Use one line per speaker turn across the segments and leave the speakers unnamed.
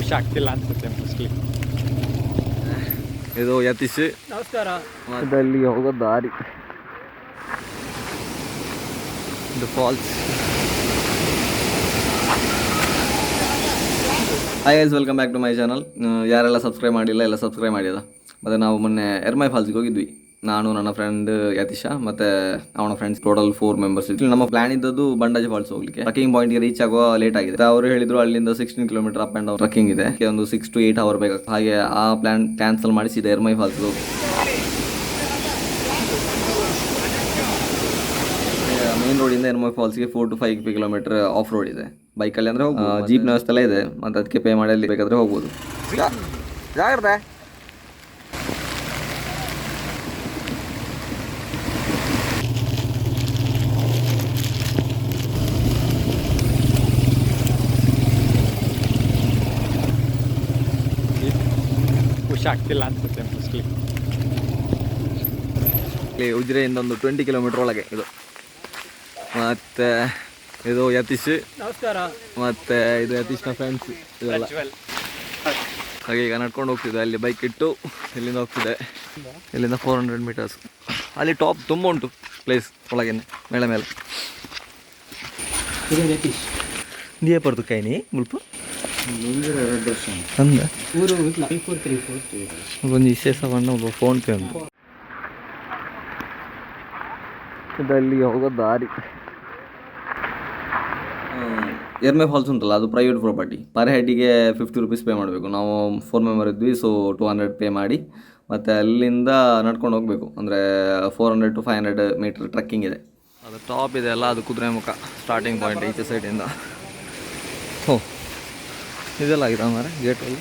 ಖುಷಿ ಆಗ್ತಿಲ್ಲ ಅನ್ಸುತ್ತೆ ಮೋಸ್ಟ್ಲಿ.
ಇದು ಯತೀಶ್,
ನಮಸ್ಕಾರ.
ಅಲ್ಲಿ ಹೋಗೋ ದಾರಿ, ಇದು falls. Hi guys, welcome back to my channel. ಯಾರೆಲ್ಲ ಸಬ್ಸ್ಕ್ರೈಬ್ ಮಾಡಿಲ್ಲ ಎಲ್ಲ ಸಬ್ಸ್ಕ್ರೈಬ್ ಮಾಡಿದ. ಮತ್ತು ನಾವು ಮೊನ್ನೆ ಎರ್ಮೈ ಫಾಲ್ಸ್ಗೆ ಹೋಗಿದ್ವಿ, ನಾನು, ನನ್ನ ಫ್ರೆಂಡ್ ಯತೀಶ ಮತ್ತು ಅವನ ಫ್ರೆಂಡ್ಸ್, ಟೋಟಲ್ 4 ಮೆಂಬರ್ಸ್ ಇತ್ತು. ನಮ್ಮ ಪ್ಲಾನ್ ಇದ್ದದ್ದು ಬಂಡಾಜಿ ಫಾಲ್ಸ್ ಹೋಗ್ಲಿಕ್ಕೆ. ಟ್ರಕ್ಕಿಂಗ್ ಪಾಯಿಂಟ್ಗೆ ರೀಚ್ ಆಗುವ ಲೇಟ್ ಆಗಿದೆ. ಅವರು ಹೇಳಿದ್ರು ಅಲ್ಲಿಂದ 16 kilometre up and down trekking ಇದೆ, ಒಂದು 6 to 8 ಅವರ್ ಬೇಕಾಗ್ತದೆ. ಹಾಗೆ ಆ ಪ್ಲಾನ್ ಕ್ಯಾನ್ಸಲ್ ಮಾಡಿಸಿದೆ. ಎರ್ಮೈ ಫಾಲ್ಸ್ ಮೇನ್ ರೋಡಿಂದ ಎರ್ಮೈ ಫಾಲ್ಸ್ಗೆ 4 to 5 ಕಿಲೋಮೀಟರ್ ಆಫ್ ರೋಡ್ ಇದೆ. ಬೈಕಲ್ಲಿ ಅಂದರೆ ಜೀಪ್ನ ವ್ಯವಸ್ಥೆ ಎಲ್ಲ ಇದೆ, ಮತ್ತು ಅದಕ್ಕೆ ಪೇ ಮಾಡಿ ಅಲ್ಲಿ ಬೇಕಾದರೆ ಹೋಗ್ಬೋದು. ಜಾಗ್ರತೆ.
ಖುಷಿ ಆಗ್ತಿಲ್ಲ ಅನ್ಸುತ್ತೆ ಮೋಸ್ಟ್ಲಿ.
ಇಲ್ಲಿ ಉಜಿರೆಯಿಂದ ಒಂದು 20 ಕಿಲೋಮೀಟರ್ ಒಳಗೆ ಇದು. ಮತ್ತು ಇದು ಯತೀಶ್,
ನಮಸ್ಕಾರ.
ಮತ್ತು ಇದು ಯತೀಶ್ನ ಫ್ರೆಂಡ್ಸ್ ಇದೆಲ್ಲ. ಹಾಗೆ ಈಗ ನಡ್ಕೊಂಡು ಹೋಗ್ತಿದೆ. ಅಲ್ಲಿ ಬೈಕ್ ಇಟ್ಟು ಇಲ್ಲಿಂದ ಹೋಗ್ತಿದೆ. ಇಲ್ಲಿಂದ 400 ಮೀಟರ್ಸ್. ಅಲ್ಲಿ ಟಾಪ್ ತುಂಬ ಉಂಟು ಪ್ಲೇಸ್ ಒಳಗೇನೆ, ಮೇಲೆ ಮೇಲೆ. ನೀಯೇ ಪಡ್ದು ಕೈನಿ ಮುಲ್ಪ ಅಂದ ಒಂದು ವಿಶೇಷ ಬಣ್ಣ ಫೋನ್ ಪೇ ಉಂಟು. ಇದಲ್ಲಿ ಹೋಗೋ ದಾರಿ. ಎರ್ಮೈ ಫಾಲ್ಸ್ ಉಂಟಲ್ಲ, ಅದು ಪ್ರೈವೇಟ್ ಪ್ರಾಪರ್ಟಿ. ಪರ್ ಹೆಡ್ಡಿಗೆ 50 rupees ಪೇ ಮಾಡಬೇಕು. ನಾವು 4 ಮೆಂಬರ್ ಇದ್ವಿ, ಸೊ 200 ಪೇ ಮಾಡಿ ಮತ್ತು ಅಲ್ಲಿಂದ ನಡ್ಕೊಂಡು ಹೋಗಬೇಕು. ಅಂದರೆ 400 to 500 ಮೀಟರ್ ಟ್ರೆಕ್ಕಿಂಗ್ ಇದೆ. ಅದು ಟಾಪ್ ಇದೆ ಅಲ್ಲ, ಅದು ಕುದುರೆ ಮುಖ ಸ್ಟಾರ್ಟಿಂಗ್ ಪಾಯಿಂಟ್ ಈಚೆ ಸೈಡಿಂದ. ಹೋ, ಇದೆಲ್ಲ ಆಗಿದೆ ಮಾರೆ ಗೇಟಲ್ಲಿ.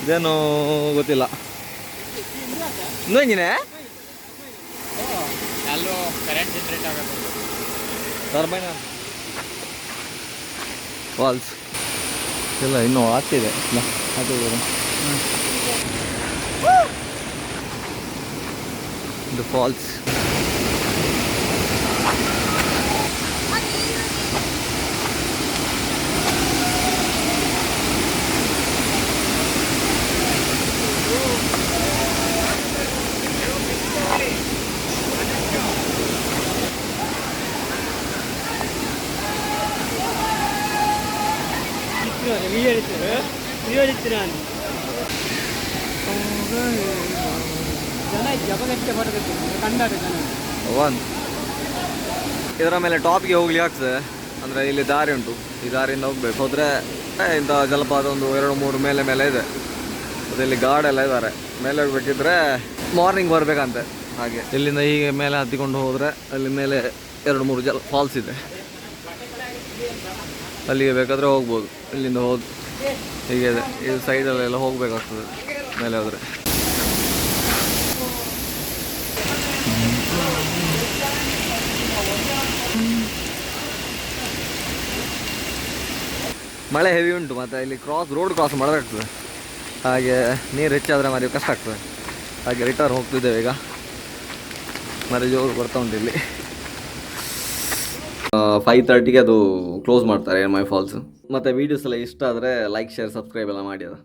ಇದೇನು ಗೊತ್ತಿಲ್ಲ. ಇನ್ನೊಂದಿನೇ
ಕರೆಂಟ್ ಜನರೇಟ್ ಆಗಬೇಕು.
ಟರ್ಬೈನ್ ಫಾಲ್ಸ್ ಎಲ್ಲ ಇನ್ನೂ ಆಗ್ತಿದೆ. ಇದು ಫಾಲ್ಸ್. ಇದರ ಮೇಲೆ ಟಾಪ್ಗೆ ಹೋಗ್ಲಿಕ್ಕೆ ಆಗ್ತದೆ. ಅಂದರೆ ಇಲ್ಲಿ ದಾರಿ ಉಂಟು, ಈ ದಾರಿಯಿಂದ ಹೋಗ್ಬೇಕು. ಹೋದರೆ ಇಂಥ ಜಲಪಾತ ಒಂದು 2-3 ಮೇಲೆ ಇದೆ. ಮತ್ತು ಇಲ್ಲಿ ಗಾರ್ಡೆಲ್ಲ ಇದ್ದಾರೆ. ಮೇಲೆ ಹೋಗ್ಬೇಕಿದ್ರೆ ಮಾರ್ನಿಂಗ್ ಬರಬೇಕಂತೆ. ಹಾಗೆ ಇಲ್ಲಿಂದ ಹೀಗೆ ಮೇಲೆ ಹತ್ತಿಕೊಂಡು ಹೋದರೆ ಅಲ್ಲಿ ಮೇಲೆ 2-3 ಫಾಲ್ಸ್ ಇದೆ. ಅಲ್ಲಿಗೆ ಬೇಕಾದರೆ ಹೋಗ್ಬೋದು. ಇಲ್ಲಿಂದ ಹೀಗೆ ಇದೆ, ಇದು ಸೈಡಲ್ಲೆಲ್ಲ ಹೋಗಬೇಕಾಗ್ತದೆ ಮೇಲೆ ಹೋದರೆ. ಮಳೆ ಹೆವಿ ಉಂಟು, ಮತ್ತು ಇಲ್ಲಿ ರೋಡ್ ಕ್ರಾಸ್ ಮಾಡಬೇಕಾಗ್ತದೆ. ಹಾಗೆ ನೀರು ಹೆಚ್ಚಾದರೆ ಮರಿ ಕಷ್ಟ ಆಗ್ತದೆ. ಹಾಗೆ ರಿಟರ್ನ್ ಹೋಗ್ತಿದ್ದೇವೆ ಈಗ. ಮರಿ ಜೋರು ಬರ್ತಾ ಉಂಟು ಇಲ್ಲಿ. 5:30ಗೆ ಅದು ಕ್ಲೋಸ್ ಮಾಡ್ತಾರೆ ಎರ್ಮೈ ಫಾಲ್ಸ್. ಮತ್ತು ವೀಡಿಯೋಸ್ ಎಲ್ಲ ಇಷ್ಟ ಆದರೆ ಲೈಕ್, ಶೇರ್, ಸಬ್ಸ್ಕ್ರೈಬ್ ಎಲ್ಲ ಮಾಡಿ. ಅದು